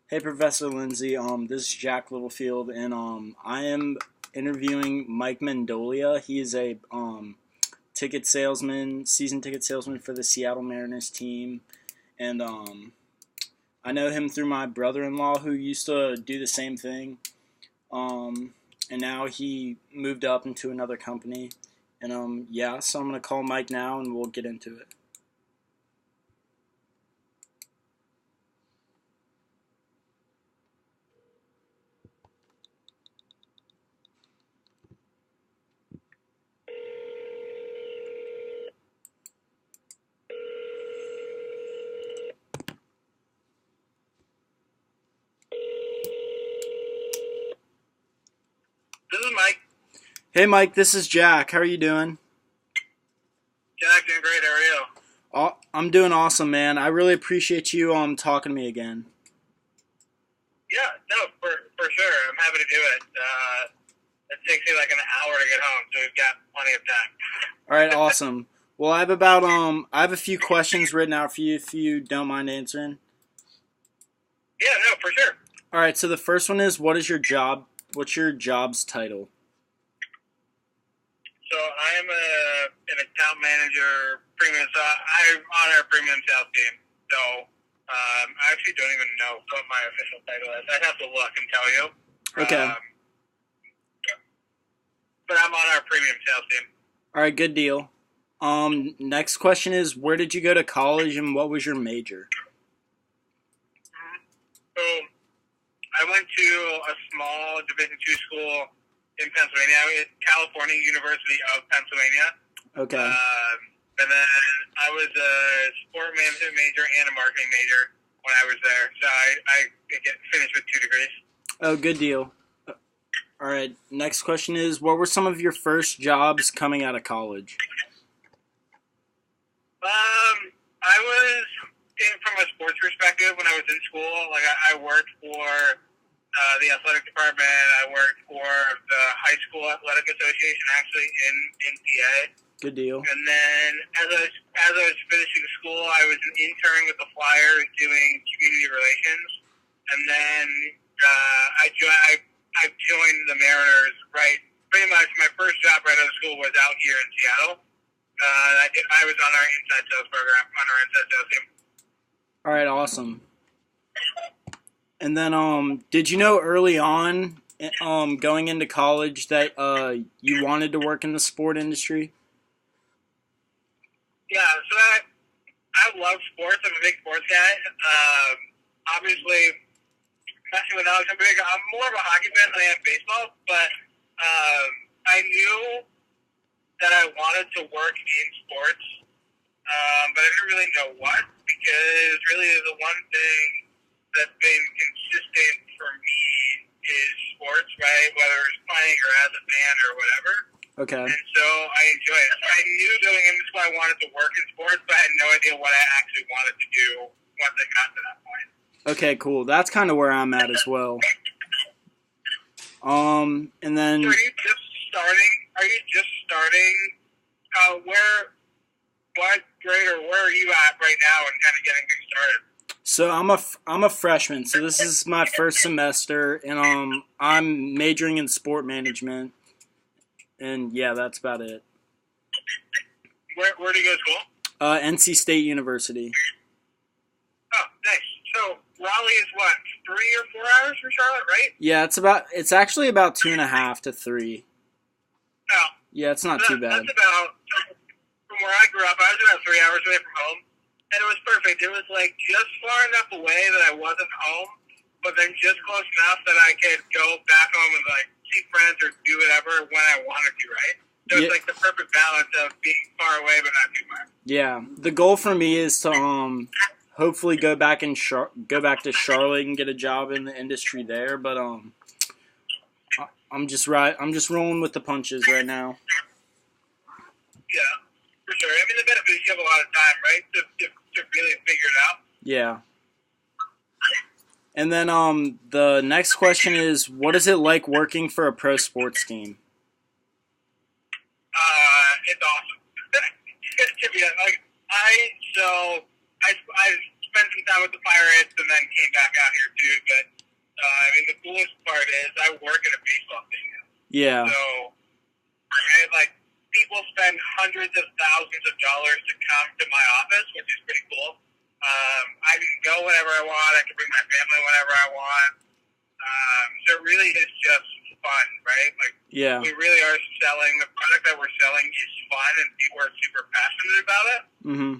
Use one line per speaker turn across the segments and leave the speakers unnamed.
Hey, Professor Lindsay. This is Jack Littlefield, and I am interviewing Mike Mendolia. He is a ticket salesman, season ticket salesman for the Seattle Mariners team, and I know him through my brother-in-law who used to do the same thing. Um, and now he moved up into another company, and yeah. So I'm gonna call Mike now, and we'll get into it.
This is Mike.
Hey, Mike. This is Jack. How are you doing?
Jack, doing great. How are you?
I'm doing awesome, man. I really appreciate you talking to me again.
Yeah, no, for sure. I'm happy to do it. It takes me like an hour to get home, so we've got plenty of time.
All right, awesome. Well, I have a few questions written out for you if you don't mind answering.
Yeah, no, for sure.
All right, so the first one is what is your job? What's your job's title?
So I am an account manager, premium. So I'm on our premium sales team. So I actually don't even know what my official title is. I'd have to look and tell you.
Okay.
But I'm on our premium sales team.
All right, good deal. Next question is where did you go to college and what was your major?
So I went to a small Division II school in Pennsylvania. I was at California University of Pennsylvania.
Okay.
And then I was a sport management major and a marketing major when I was there. So I finished with 2 degrees.
Oh, good deal. All right, next question is what were some of your first jobs coming out of college?
I was, from a sports perspective, when I was in school, like I worked for the athletic department. I worked for the high school athletic association, actually in PA.
Good deal.
And then as I was finishing school, I was an intern with the Flyers doing community relations. And then I joined the Mariners. Right, pretty much my first job right out of school was out here in Seattle. I was on our inside sales program, on our inside sales team.
All right, awesome. And then, did you know early on, going into college, that you wanted to work in the sport industry?
Yeah, so I love sports. I'm a big sports guy. Obviously, especially with Alex, I'm more of a hockey fan than I am baseball, but I knew that I wanted to work in sports, but I didn't really know what, because really the one thing that's been consistent for me is sports, right? Whether it's playing or as a fan or whatever.
Okay.
And so I enjoy it. I knew going into school I wanted to work in sports, but I had no idea what I actually wanted to do once I got to that point.
Okay, cool. That's kind of where I'm at as well. And then.
So are you just starting? What grade or where are you at right now and kind of getting things started?
So I'm a freshman. So this is my first semester, and I'm majoring in sport management. And yeah, that's about it.
Where do you go to school?
NC State University.
Oh, nice. So Raleigh is what, 3 or 4 hours from Charlotte, right?
Yeah, it's actually about 2.5 to 3.
Oh.
Yeah, it's not too bad.
That's about, from where I grew up, I was about 3 hours away from home, and it was perfect. It was like just far enough away that I wasn't home, but then just close enough that I could go back home and like see friends or do whatever when I wanted to, right? So it's like the perfect balance of being far away but not too much.
Yeah, the goal for me is to hopefully go back to Charlotte and get a job in the industry there. But I'm just rolling with the punches right now.
Yeah, for sure. I mean, the benefit is you have a lot of time, right, to really figure it out.
Yeah. And then the next question is, what is it like working for a pro sports team?
It's awesome. To be honest, like I spent some time with the Pirates and then came back out here too. But I mean, the coolest part is I work at a baseball stadium.
Yeah.
So, right, like, people spend hundreds of thousands of dollars to come to my office, which is pretty cool. I can go whenever I want. I can bring my family whenever I want. So it really is just fun, right? Like,
Yeah.
we really are selling, the product that we're selling is fun, and people are super passionate about it.
Mm-hmm.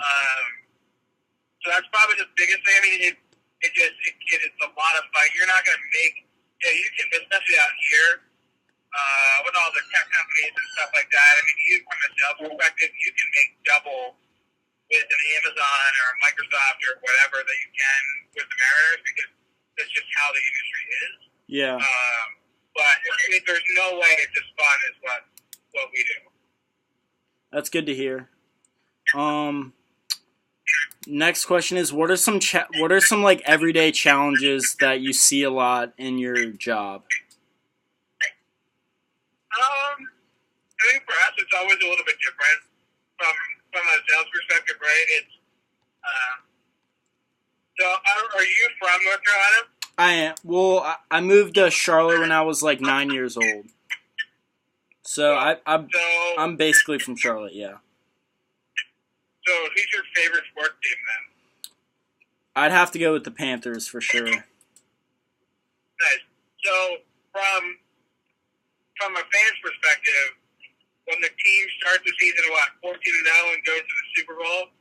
So that's probably the biggest thing. I mean, it's a lot of fun. You're not going to make, you can, especially out here, with all the tech companies and stuff like that. I mean, you, from a sales perspective, you can make double with an Amazon or a Microsoft or whatever that you can with the Mariners, because that's just how the industry is.
Yeah.
But I mean, there's no way it's as fun as what we do.
That's good to hear. Next question is, what are some like everyday challenges that you see a lot in your job?
I think for us, it's always a little bit different from a sales perspective, right? It's so. Are you from North Carolina?
I am. Well, I moved to Charlotte when I was like 9 years old. So I'm basically from Charlotte, yeah.
So who's your favorite sports team then?
I'd have to go with the Panthers for sure.
Nice. So from a fan's perspective, when the team starts the season 14-0 and goes to the Super Bowl,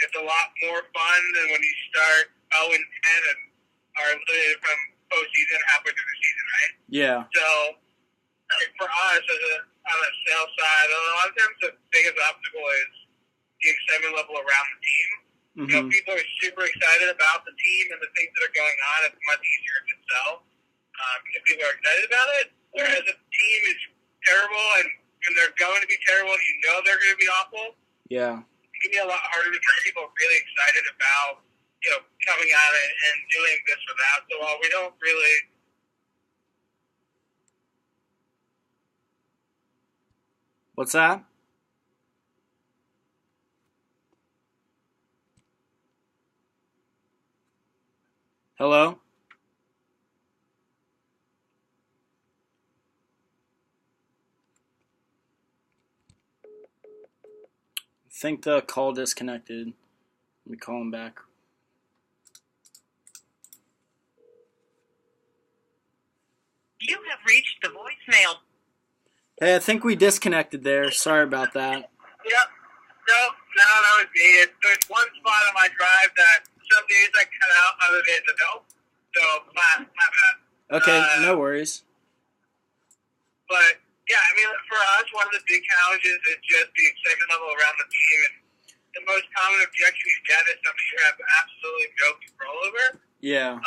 it's a lot more fun than when you start 0-10 and are eliminated from postseason halfway through the season, right?
Yeah.
So for us, on the sales side, a lot of times the biggest obstacle is the excitement level around the team.
Mm-hmm.
You know, people are super excited about the team and the things that are going on. It's much easier to sell because people are excited about it. Whereas if the team is terrible and they're going to be terrible and you know they're going to be awful,
yeah,
it can be a lot harder to get people really excited about, coming out and doing this or that. So while we don't really...
What's that? Hello? I think the call disconnected. Let me call him back.
You have reached the voicemail.
Hey, I think we disconnected there. Sorry about that.
Yep. No, that was me. There's one spot on my drive that some days I cut out, other days I don't. So, my bad.
Okay, no worries.
But, yeah, I mean, for us, one of the big challenges is just the excitement level around the team. And the most common objection you get is something you have absolutely no control over.
Yeah.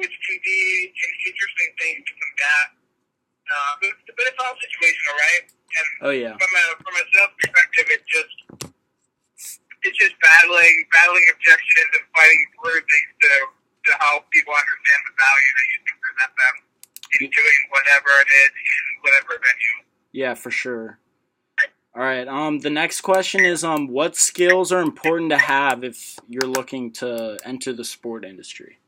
Which can be an interesting thing to combat. But it's all situational, right? And
Oh, yeah.
From a sales perspective, it's just battling objections and fighting through things to help people understand the value that you can present them in doing whatever it is in whatever venue.
Yeah, for sure. All right. The next question is, what skills are important to have if you're looking to enter the sport industry?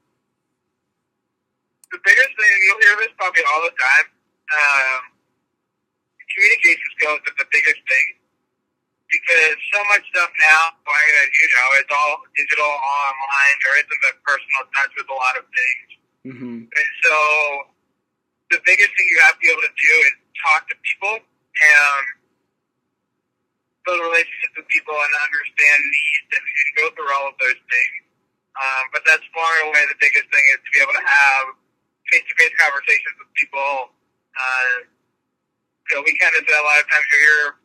The biggest thing, you'll hear this probably all the time, communication skills is the biggest thing, because so much stuff now, as you know, it's all digital, online, there isn't a personal touch with a lot of things.
Mm-hmm.
And so the biggest thing you have to be able to do is talk to people and build relationships with people and understand needs and go through all of those things. But that's far and away the biggest thing, is to be able to have face-to-face conversations with people. We kind of say a lot of times you're here,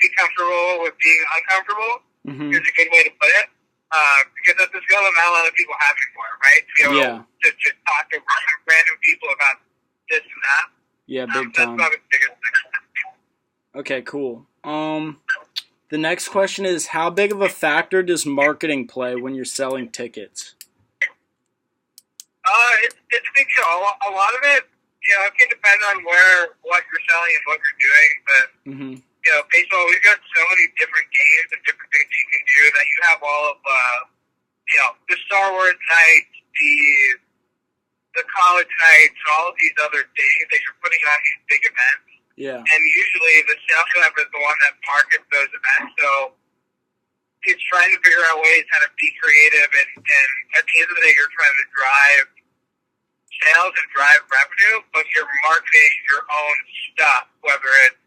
be comfortable with being uncomfortable.
Mm-hmm.
Is a good way to put it. Because that's the skill that not a lot of people have before, right? To be able to talk to random people about this and that.
Yeah, big time.
That's probably the biggest thing.
Okay, cool. The next question is, how big of a factor does marketing play when you're selling tickets?
It's big. A lot of it, it can depend on what you're selling and what you're doing, but
Mm-hmm.
baseball, we've got so many different games and different things you can do that you have all of the Star Wars nights, the college nights, all of these other days that you're putting on these big events.
Yeah.
And usually the sales rep is the one that markets those events. So it's trying to figure out ways how to be creative. And at the end of the day, you're trying to drive sales and drive revenue, but you're marketing your own stuff, whether it's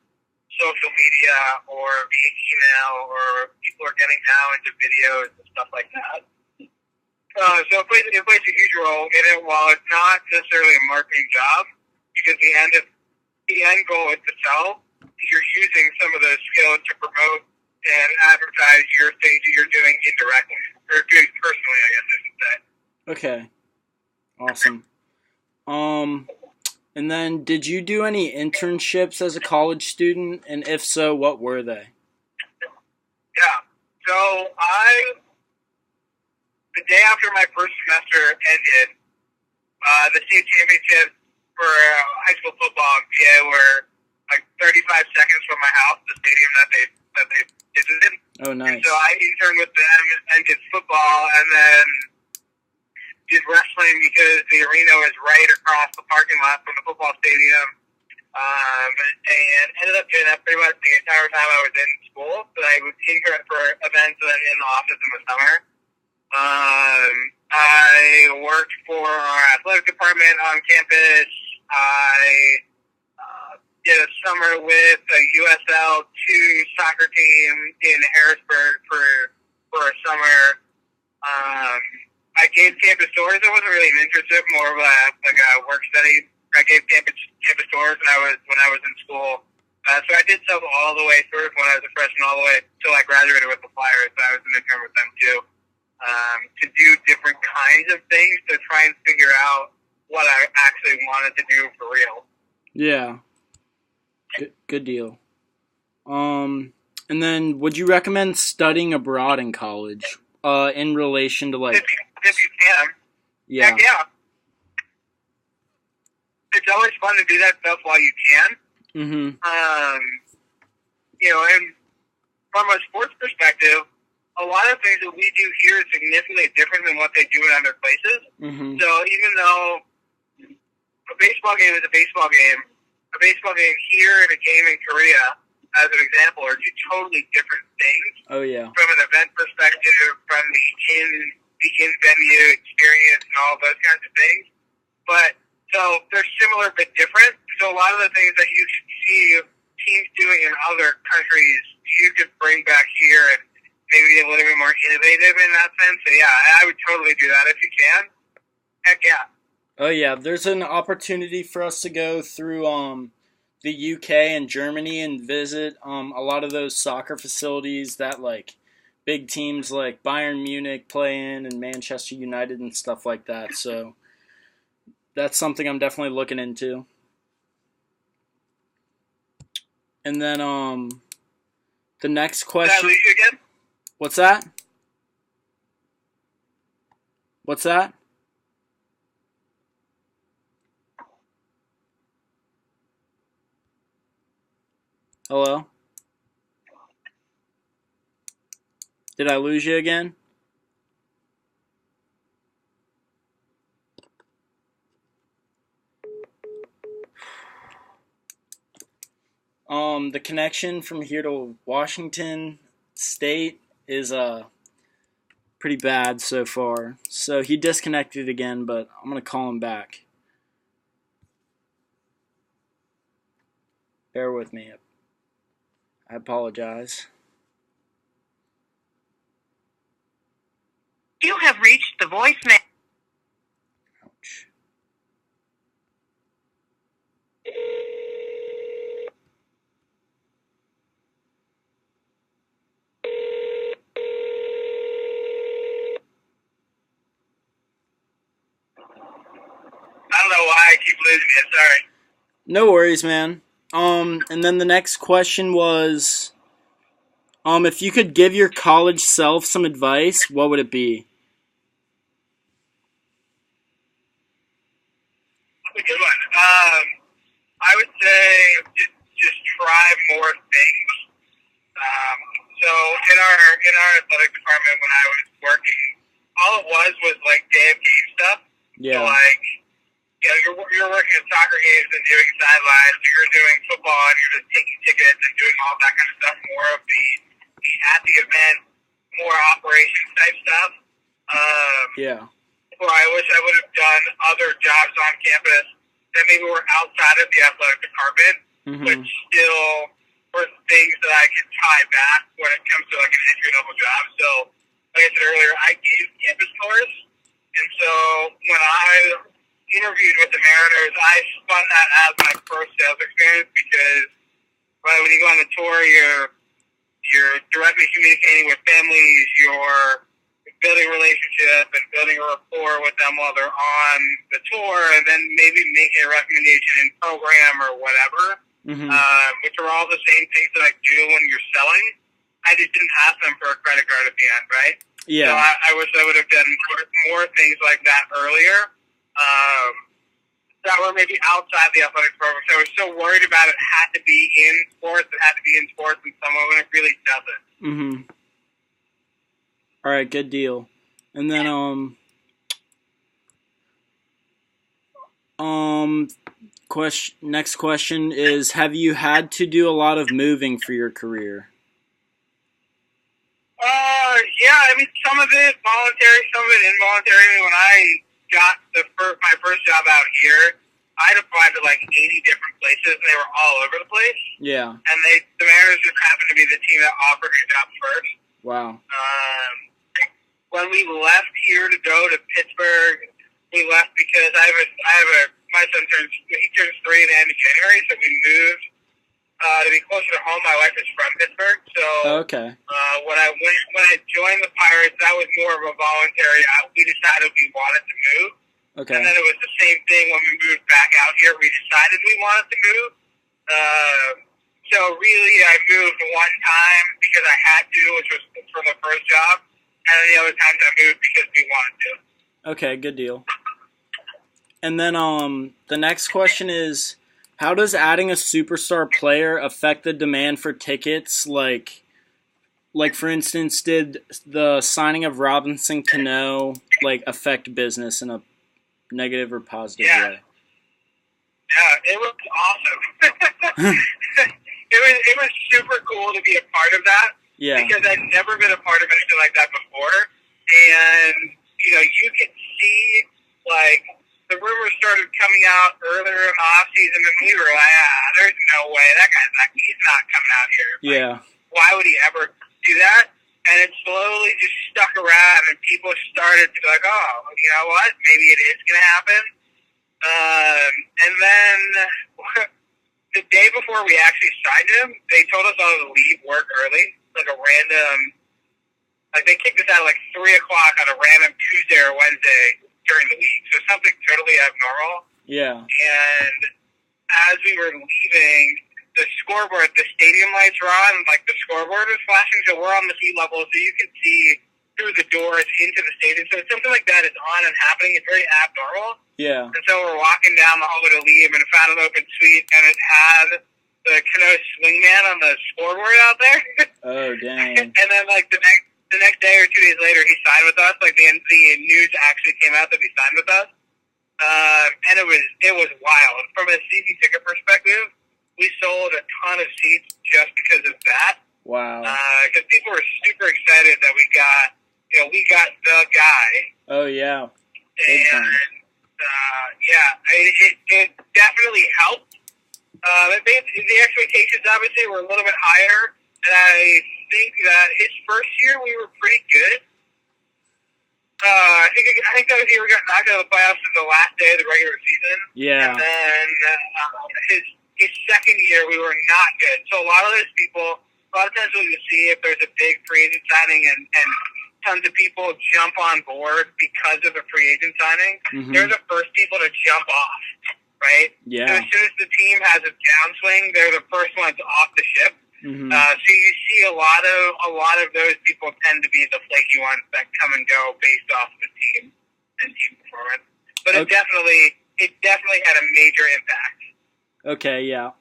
social media or via email, or people are getting now into videos and stuff like that. So it plays a huge role in it, while it's not necessarily a marketing job, because the end goal is to sell. You're using some of those skills to promote and advertise your things that you're doing indirectly, or doing personally, I guess I should say.
Okay. Awesome. And then did you do any internships as a college student? And if so, what were they?
Yeah. So the day after my first semester ended, the state championships for high school football in PA were like 35 seconds from my house, the stadium that they visited.
Oh, nice.
And so I interned with them and did football, and then did wrestling because the arena was right across the parking lot from the football stadium. And ended up doing that pretty much the entire time I was in school. But I would tinker for events and then in the office in the summer. I worked for our athletic department on campus. I did a summer with a USL 2 soccer team in Harrisburg for a summer. I gave campus tours. It wasn't really an internship, more of a work study. I gave campus tours when I was in school. So I did stuff all the way through when I was a freshman, all the way till I graduated with the Flyers. So I was an intern with them too. To do different kinds of things to try and figure out what I actually wanted to do for real. Yeah.
Good deal. And then would you recommend studying abroad in college? In relation to like...
If you can.
Yeah.
Heck yeah. It's always fun to do that stuff while you can.
Mm-hmm.
And from a sports perspective, a lot of things that we do here is significantly different than what they do in other places.
Mm-hmm.
So even though a baseball game is a baseball game here and a game in Korea, as an example, are two totally different things.
Oh, yeah.
From an event perspective, from the in-venue experience and all those kinds of things. But, so they're similar but different. So a lot of the things that you see teams doing in other countries, you could bring back here and maybe be a little bit more innovative in that sense. So yeah, I would totally do that if you can. Heck yeah.
Oh yeah, there's an opportunity for us to go through the UK and Germany and visit a lot of those soccer facilities that like big teams like Bayern Munich play in and Manchester United and stuff like that. So that's something I'm definitely looking into. And then the next question.
Did I lose you again?
What's that? What's that? Hello? Did I lose you again? The connection from here to Washington State is pretty bad so far. So he disconnected again, but I'm going to call him back. Bear with me. I apologize.
You have reached the voicemail.
Ouch.
I don't know why I keep losing you. Sorry.
No worries, man. And then the next question was, if you could give your college self some advice, what would it be?
That's a good one. I would say just try more things. So in our athletic department, when I was working, all it was like day of game stuff.
Yeah.
So like, you're working at soccer games and doing sidelines, or you're doing football and you're just taking tickets and doing all that kind of stuff. More of the at the event, more operations type stuff.
Yeah.
Or I wish I would have done other jobs on campus that maybe were outside of the athletic department, but still were things that I could tie back when it comes to like an entry level job. So, like I said earlier, I gave campus tours, and so when I interviewed with the Mariners, I spun that as my first sales experience because when you go on the tour, you're directly communicating with families, you're building a relationship and building a rapport with them while they're on the tour, and then maybe making a recommendation in program or whatever, which are all the same things that I do when you're selling. I just didn't have them for a credit card at the end, right?
Yeah.
So I wish I would have done more things like that earlier. That were maybe outside the athletics program. So I was so worried about it had to be in sports, and someone when it really doesn't.
All right, good deal. And then next question is, have you had to do a lot of moving for your career?
Yeah, I mean, some of it voluntary, some of it involuntary. When I got my first job out here, I'd applied to like 80 different places, and they were all over the place.
Yeah.
And the Mariners just happened to be the team that offered me a job first.
Wow.
When we left here to go to Pittsburgh, we left because my son turns 3 at the end of January, so we moved to be closer to home. My wife is from Pittsburgh, so
okay.
When I joined the Pirates, that was more of a voluntary. We decided we wanted to move.
Okay.
And then it was the same thing when we moved back out here. We decided we wanted to move. So really, I moved one time because I had to, which was for the first job, and then the other times I moved because we wanted to.
Okay, good deal. And then the next question is, how does adding a superstar player affect the demand for tickets? Like for instance, did the signing of Robinson Cano affect business in a negative or positive way?
Yeah, it was awesome. It was super cool to be a part of that.
Yeah.
Because I'd never been a part of anything like that before. And, you could see, the rumors started coming out earlier in the offseason, and we were like, there's no way. He's not coming out here.
Yeah.
Why would he ever do that? And it slowly just stuck around, and people started to be like, oh, you know what? Maybe it is going to happen. And then the day before we actually signed him, they told us all to leave work early, like a random, they kicked us out at 3 o'clock on a random Tuesday or Wednesday during the week. So something totally abnormal. Yeah. And as we were leaving, the scoreboard, the stadium lights were on, the scoreboard was flashing, so we're on the sea level, so you can see through the doors into the stadium. So something like that is on and happening. It's very abnormal.
Yeah.
And so we're walking down the hallway to leave and found an open suite, and it had the Cano swingman on the scoreboard out there.
Oh, dang.
And then, the next day or 2 days later, he signed with us. The news actually came out that he signed with us. And it was wild. From a season ticket perspective, we sold a ton of seats just because of that. Wow. Because people were super excited that we got the guy.
Oh, yeah.
It definitely helped. The expectations obviously were a little bit higher, and I think that his first year we were pretty good. I think that was the year we got knocked out of the playoffs in the last day of the regular season. Yeah. And then his second year we were not good. So a lot of times what you see if there's a big free agent signing and tons of people jump on board because of the free agent signing, they're the first people to jump off, right? Yeah. So as soon as the team has a downswing, they're the first ones off the ship. So you see a lot of those people tend to be the flaky ones that come and go based off the team and team performance. But it definitely had a major impact.
Okay, yeah.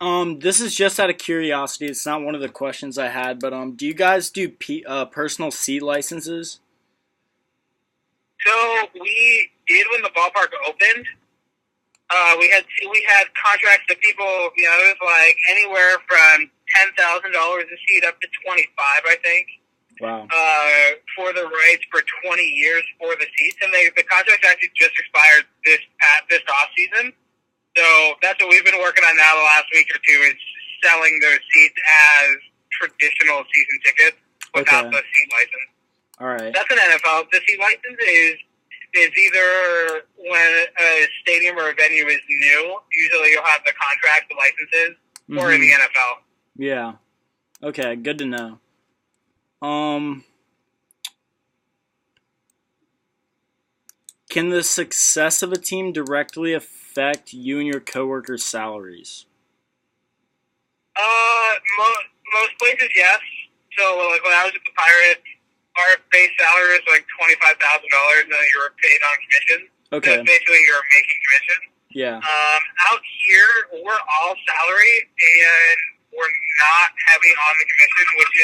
This is just out of curiosity. It's not one of the questions I had, but do you guys do personal seat licenses?
So we did when the ballpark opened. We had contracts that people, it was like anywhere from $10,000 a seat up to 25, I think.
Wow.
For the rights for 20 years for the seats, and the contract actually just expired this off season. So that's what we've been working on now the last week or two, is selling those seats as traditional season tickets without the seat license.
All right.
That's an NFL. The seat license is either when a stadium or a venue is new. Usually you'll have the contract, the licenses, or in the NFL.
Yeah. Okay, good to know. Can the success of a team directly affect you and your coworkers' salaries?
Most places, yes. So, like when I was at the Pirates, our base salary was like $25,000, and then you were paid on commission.
Okay.
So basically, you're making commission.
Yeah.
Out here, we're all salary, and we're not heavy on the commission, which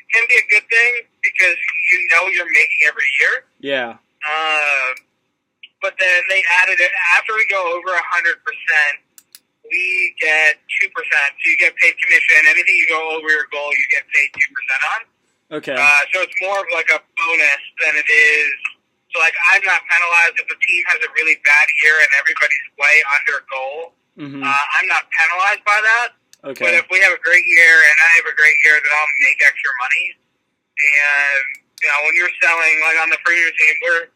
can be a good thing because you're making every year.
Yeah.
But then they added it after we go over 100%. We get 2%. So you get paid commission. Anything you go over your goal, you get paid 2% on.
Okay.
So it's more of like a bonus than it is. So like I'm not penalized if the team has a really bad year and everybody's way under goal. I'm not penalized by that.
Okay.
But if we have a great year and I have a great year, then I'll make extra money. And when you're selling, like on the Freedom team,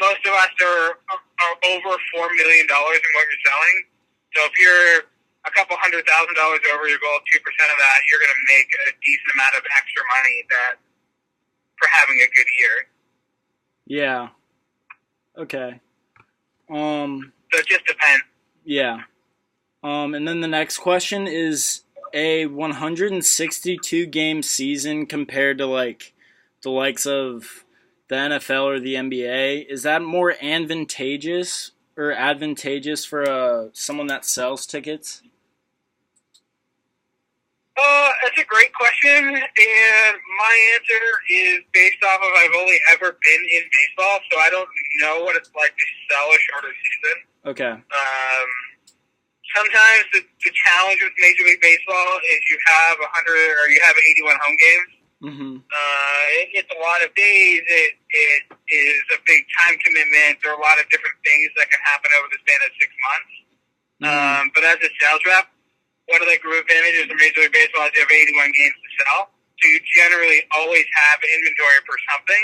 most of us are over $4 million in what you're selling. So if you're a couple $100,000 over your goal, 2% of that, you're going to make a decent amount of extra money for having a good year.
Yeah. Okay.
So it just depends.
Yeah. And then the next question is a 162 game season compared to like the likes of the NFL or the NBA. Is that more advantageous for someone that sells tickets?
That's a great question, and my answer is based off of I've only ever been in baseball, so I don't know what it's like to sell a shorter season.
Okay.
Sometimes the challenge with Major League Baseball is you have 100 or you have 81 home games. It's a lot of days. It is a big time commitment. There are a lot of different things that can happen over the span of 6 months. But as a sales rep, one of the group advantages of Major League Baseball is you have 81 games to sell. So you generally always have inventory for something.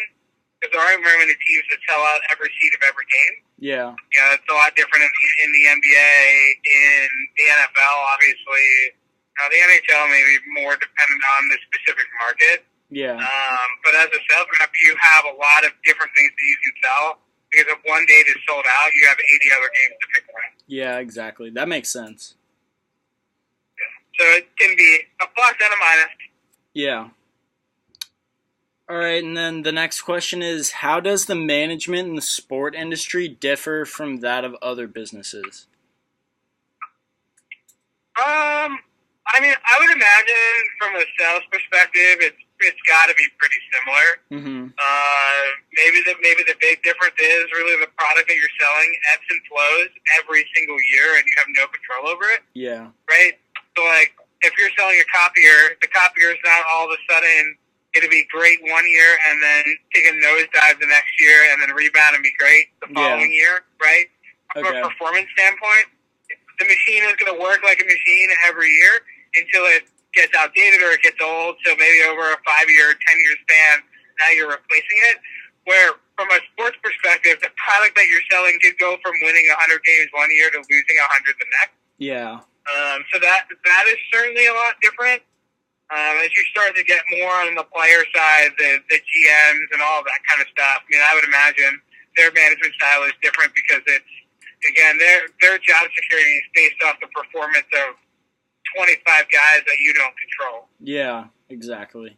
Because there aren't very many teams that sell out every seat of every game.
Yeah.
It's a lot different in the NBA, in the NFL, obviously. The NHL may be more dependent on the specific market.
Yeah.
But as a sales rep, you have a lot of different things that you can sell. Because if one date is sold out, you have 80 other games to pick from.
Yeah, exactly. That makes sense.
So it can be a plus and a minus.
Yeah. All right, and then the next question is, how does the management in the sport industry differ from that of other businesses?
I would imagine from a sales perspective, it's got to be pretty similar. Maybe the big difference is really the product that you're selling ebbs and flows every single year, and you have no control over it.
Yeah.
Right. So like, if you're selling a copier, the copier is not all of a sudden going to be great one year and then take a nosedive the next year and then rebound and be great the following year, right? From a performance standpoint, the machine is going to work like a machine every year until it gets outdated or it gets old. So maybe over a 5-year, 10-year span, now you're replacing it. Where from a sports perspective, the product that you're selling could go from winning 100 games one year to losing 100 the next.
Yeah.
So that is certainly a lot different. As you start to get more on the player side, the GMs and all of that kind of stuff, I would imagine their management style is different because it's, again, their job security is based off the performance of 25 guys that you don't control.
Yeah, exactly.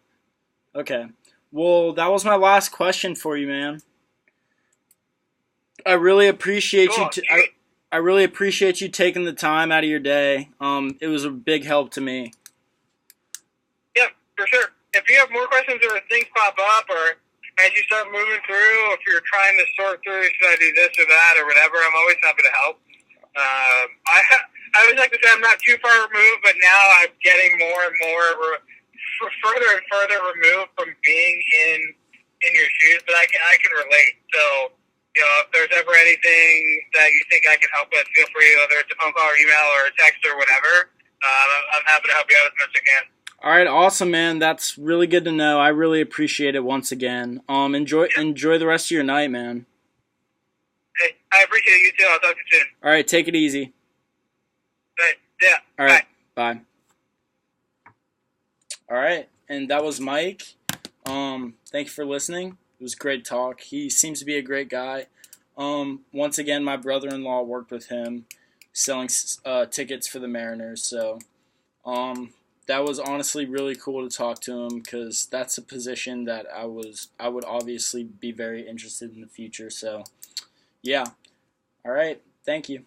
Okay. Well, that was my last question for you, man. I really appreciate
cool.
I really appreciate you taking the time out of your day. It was a big help to me.
Yeah, for sure. If you have more questions or things pop up or as you start moving through, if you're trying to sort through, should I do this or that or whatever, I'm always happy to help. I always like to say I'm not too far removed, but now I'm getting more and more further and further removed from being in your shoes. But I can relate. So if there's ever anything that you think I can help with, feel free, whether it's a phone call or email or a text or whatever. I'm happy to help you out as much as I can.
All right, awesome, man. That's really good to know. I really appreciate it once again. Enjoy the rest of your night, man.
Hey, I appreciate you too. I'll talk to you soon.
All right, take it easy.
Right. Yeah.
All right, bye. All right, and that was Mike. Thank you for listening. It was great talk. He seems to be a great guy. Once again, my brother-in-law worked with him selling tickets for the Mariners. So, that was honestly really cool to talk to him because that's a position that I would obviously be very interested in the future. So, yeah. All right. Thank you.